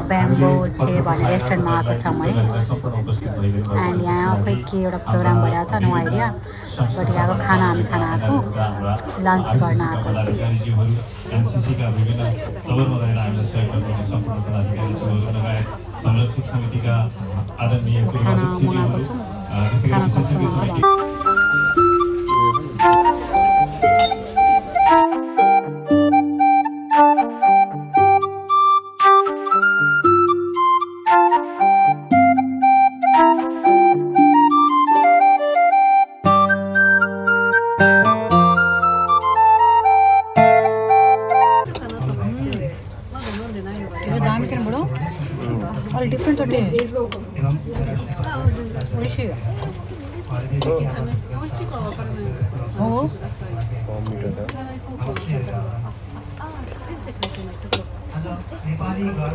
Bamboo चे भन्ने रेस्टुरेन्टमा आएको छौँ है एन्ड यहाँ खोइ के एउटा प्रोग्राम भइरहेको छ नो आइडिया बट यहाँको खाना हामी खान आएको लन्च गर्न आएको एनसीसीका विभिन्न तलमा रहेर हामीलाई सहयोग गर्ने सम्पूर्ण पदाधिकारीज्यूहरू लगायत संरक्षक समितिका आदरणीय पूर्वाध्यक्षज्यूहरू त्यसै गरी विशेषज्ञ समिति different today. Oh. नेपाली घर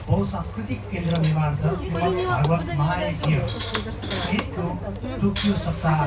बहुसांस्कृतिक केन्द्र निर्माण भागवत महायज्ञ टोकियो सप्ताह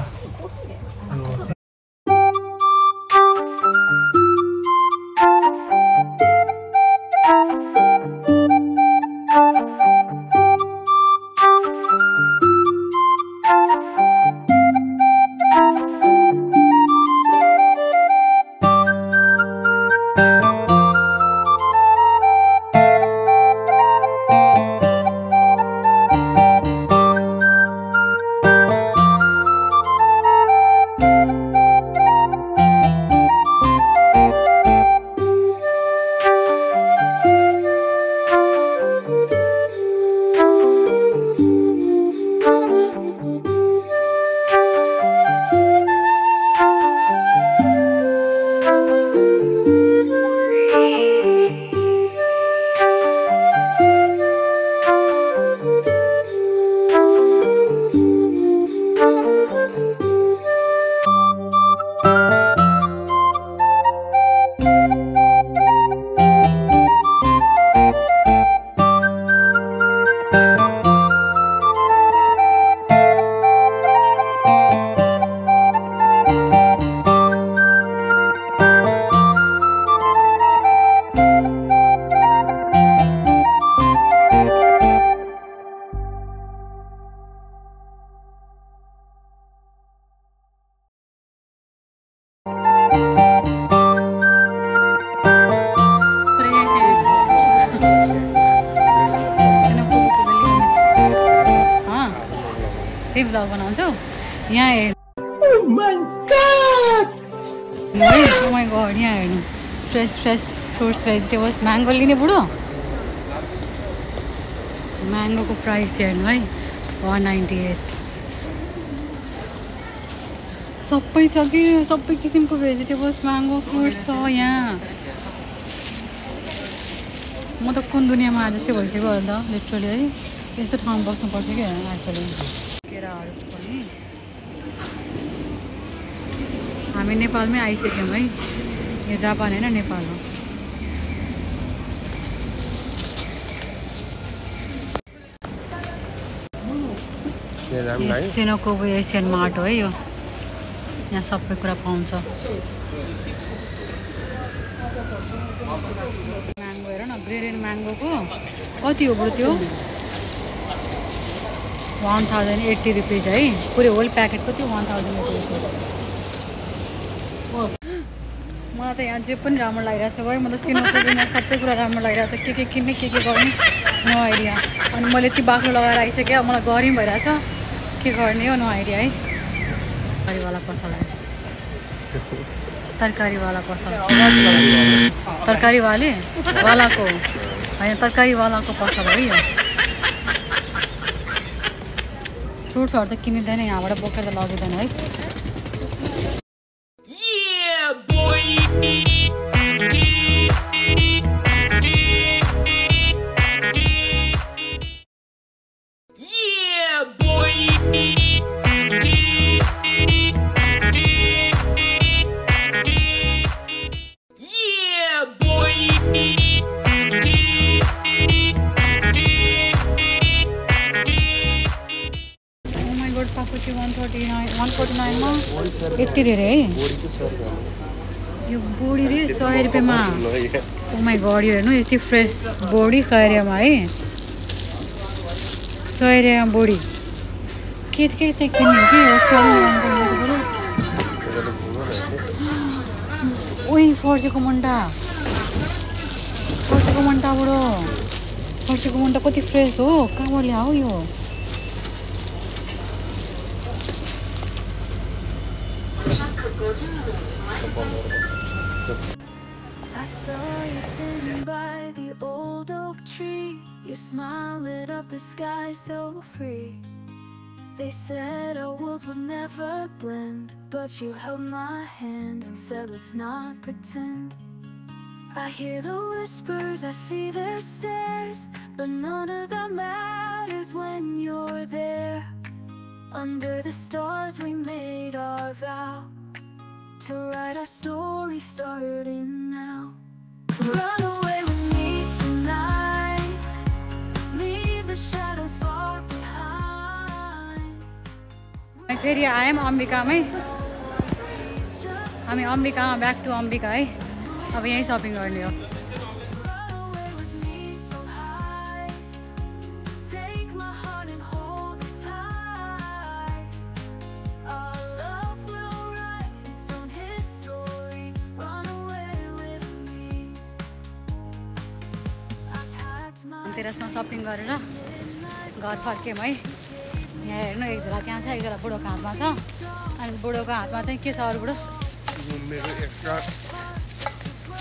ब्लग बनाउँछौ यहाँ हेर्नु oh my god यहाँ हेर्नु फ्रेस फ्रुट्स भेजिटेबल्स म्याङ्गो लिने बुढो म्याङ्गोको प्राइस हेर्नु है 198 सबै छ कि सबै किसिमको भेजिटेबल्स म्याङ्गो फ्रुट्स छ यहाँ म त कुन दुनियाँमा आए जस्तै भइसक्यो होला त लिटरली है यस्तो ठाउँमा बस्नुपर्छ कि एक्चुअली केराहरू पनि हामी नेपालमै आइसक्यौँ है यो जापान होइन नेपाल हो सेनोको एसियन मार्ट हो है यो यहाँ सबै कुरा पाउँछ म्याङ्गो हेर न ग्रेडेड म्याङ्गोको कति हो ब्रो त्यो 1080 रुपिज है पुरै होल प्याकेटको त्यो 1080 रुपिज मलाई त यहाँ जे पनि राम्रो लागिरहेको छ भाइ मलाई सिनोकोमा सबै कुरा राम्रो लागिरहेको छ के किन्ने के गर्ने नो आइडिया अनि मैले यति बाक्लो लगाएर आइसकेँ मलाई गरम भइरहेछ के गर्ने हो नो आइडिया है तरकारीवाला पसल तरकारीवाला पसल तरकारीवालाको होइन तरकारीवालाको पसल है यो फ्रुट्सहरू त किनिँदैन यहाँबाट बोकेर त लगिँदैन है पापुची 149 मा यति धेरै है यो बोडी रे 100 रुपैयाँमा ओ माई गड यो हेर्नु यति फ्रेस बोडी सयरियामा है 100 रुपियाँमा बोडी के चाहिँ किन्ने कि ओइ फर्सीको मुन्टा बुढो फर्सीको मुन्टा कति फ्रेस हो कहाँबाट ल्याऊ यो I saw you sitting by the old oak tree. Your smile lit up the sky so free. They said our worlds would never blend, but you held my hand and said let's not pretend. I hear the whispers, I see their stares, but none of that matters when you're there. Under the stars we made our vow to write our story starting now. Run away with me tonight, leave the shadows far behind. फेरि आयौँ अम्बिकामै हामी अम्बिकामा back to Ambika है अब यहीँ shopping गर्ने हो तेरसमा shopping गरेर घर फर्क्यौँ है यहाँ हेर्नु एक झोला त्यहाँ छ एक झोला बुढोको हातमा छ अनि बुढोको हातमा चाहिँ के छ अरू बुढो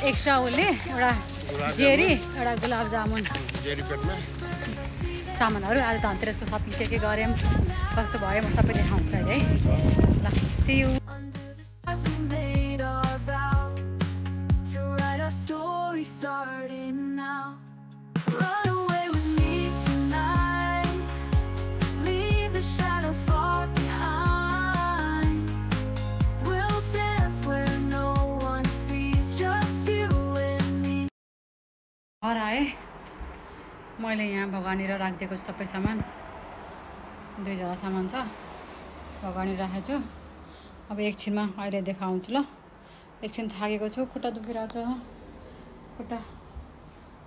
एक्स्ट्रा उसले एउटा जेरी एउटा गुलाब जामुन सामानहरू आज धनतेरसको सपिङ के गऱ्यौँ कस्तो भयो म सबै देखाउँछु अहिले है ल सी यू घर आएँ मैले यहाँ भगवानीर राखिदिएको सबै सामान 2 झोला सामान छ भगवानी राखेको छु अब एकछिनमा अहिले देखाउँछु ल एकछिन थाकेको छु खुट्टा दुखिरहेको छ खुट्टा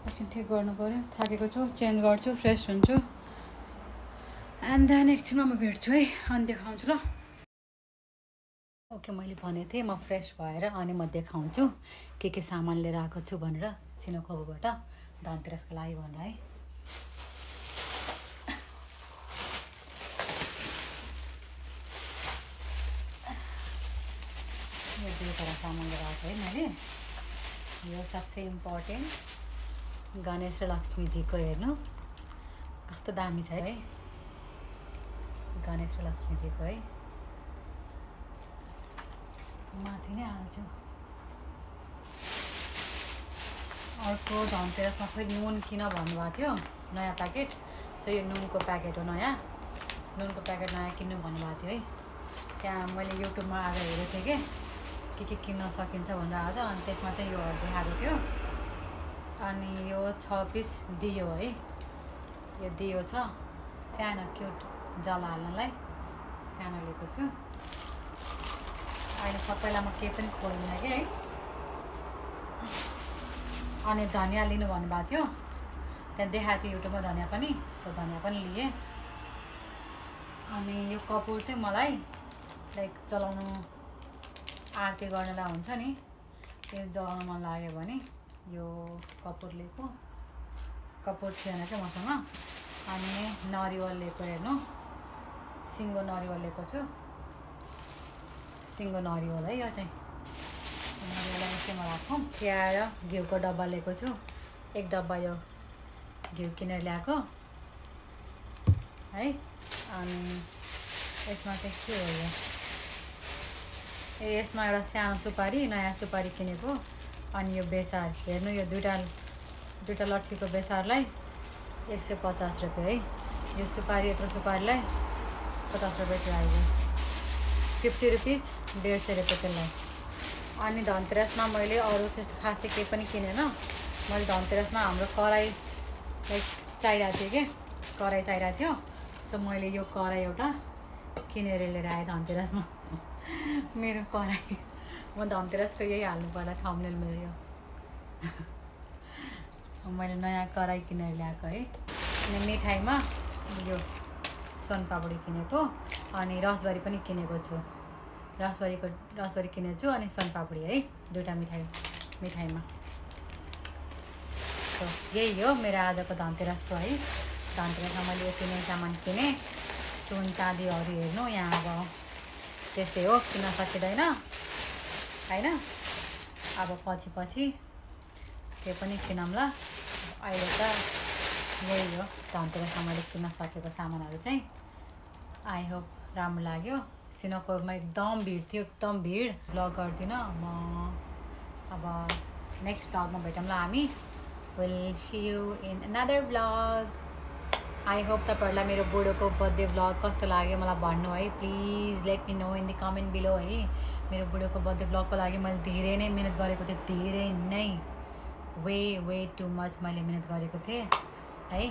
एकछिन ठिक गर्नु पर्यो थाकेको छु चेन्ज गर्छु फ्रेस हुन्छु एन्ड देन एकछिनमा म भेट्छु है अनि देखाउँछु ल ओके मैले भनेको थिएँ म फ्रेस भएर अनि म देखाउँछु के सामान लिएर आएको छु भनेर सिनोखोबाट धनतेरसको लागि भनेर है यो 2 झोला सामान लिएर आएको है मैले यो सबसे इम्पोर्टेन्ट गणेश र लक्ष्मीजीको हेर्नु कस्तो दामी छ है गणेश र लक्ष्मीजीको है माथि नै हाल्छु अर्को धनतेरसमा खोइ नुन किन भन्नुभएको थियो नयाँ प्याकेट सो यो नुनको प्याकेट हो नयाँ नुनको प्याकेट नयाँ किन्नु भन्नुभएको थियो है त्यहाँ मैले युट्युबमा आज हेरेको थिएँ के किन्न सकिन्छ भनेर आज अनि त्यसमा चाहिँ यो देखाएको थियो अनि यो 6 पिस दियो है यो दियो छ सानो क्युट जला हाल्नलाई सानो लिएको छु अहिले सबैलाई म केही पनि खोल्दिनँ कि है अनि धनियाँ लिनु भन्नुभएको थियो त्यहाँ देखाएको थियो युट्युबमा धनियाँ पनि सो धनियाँ पनि लिएँ अनि यो कपुर चाहिँ मलाई लाइक चलाउनु आरती गर्नलाई हुन्छ नि त्यो जलाउन मन लाग्यो भने यो कपुर लिएको कपुर थिएन क्या मसँग अनि नरिवल लिएको हेर्नु सिङ्गो नरिवल लिएको छु सिङ्गो नरिवल है यो चाहिँ नरिवललाई यसैमा राखौँ त्यहाँ घिउको डब्बा लिएको छु 1 डब्बा यो घिउ किनेर ल्याएको है अनि यसमा चाहिँ के हो यो यसमा एउटा सानो सुपारी नयाँ सुपारी किनेको अनि यो बेसार हेर्नु यो दुईटा लट्ठीको बेसारलाई 150 रुपियाँ है यो सुपारी यत्रो सुपारीलाई 50 रुपियाँ चाहियो 50 रुपिस 150 रुपियाँ त्यसलाई अनि धनतेरसमा मैले अरू त्यस्तो खासै केही पनि किनेन मैले धनतेरसमा हाम्रो कराई लाइक चाहिरहेको थियो कि कराई चाहिरहेको थियो सो मैले यो कराई एउटा किनेर लिएर आएँ धनतेरसमा मेरो कराई म धनतेरसको यही हाल्नु पर्ला थम्बनेल मेरो यो मैले नयाँ कराई किनेर ल्याएको है। अनि मिठाईमा यो सोनपापडी किनेको अनि रसबरी पनि किनेको छु। रसबरी किनेको छु अनि सोनपापडी है, दुईटा मिठाईमा। सो यही हो मेरो आजको धनतेरसको है। धनतेरसमा मैले यति नै सामान किने। सुन चाँदीहरू हेर्नु यहाँ अब त्यस्तै हो, किन्न सकिँदैन होइन। अब पछि त्यो पनि किनौँला। अहिले त यही हो धनतेरसमा मैले किन्न सकेको सामानहरू चाहिँ। आई होप राम्रो लाग्यो। सिनोकोमा एकदम भिड थियो, एकदम भिड। भ्लग गर्दिनँ म। अब नेक्स्ट भ्लगमा भेटौँला हामी। Will see you in another vlog. I hope तपाईँहरूलाई मेरो बुढोको बर्थडे भ्लग कस्तो लाग्यो मलाई भन्नु है। Please let me know in the comment below है। मेरो बुढोको बर्थडे भ्लगको लागि मैले धेरै नै मिहिनेत गरेको थिएँ, धेरै नै वे टु मच मैले मिहिनेत गरेको थिएँ है।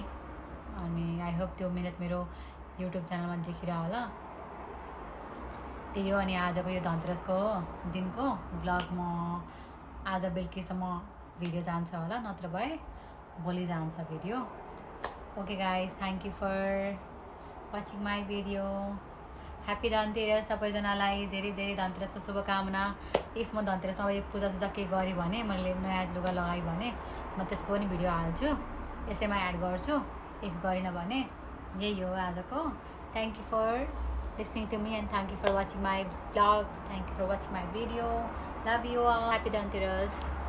अनि आई होप त्यो मिहिनेत मेरो युट्युब च्यानलमा देखिरह होला। त्यही हो। अनि आजको यो धनतेरसको दिनको भ्लग म आज बेलुकीसम्म भिडियो जान्छ होला, नत्र भए भोलि जान्छ video. Okay guys, thank you for watching my video. Happy Dhanteras सबैजनालाई। धेरै धेरै धनतेरसको शुभकामना। इफ म धनतेरसमा यो पूजासुजा के गरेँ भने, मैले नयाँ लुगा लगाएँ भने म त्यसको पनि भिडियो हाल्छु, यसैमा एड गर्छु। इफ गरिनँ भने यही हो आजको। Thank you for listening to me and thank you for watching my vlog. Thank you for watching my video. Love you all. Happy Dhanteras.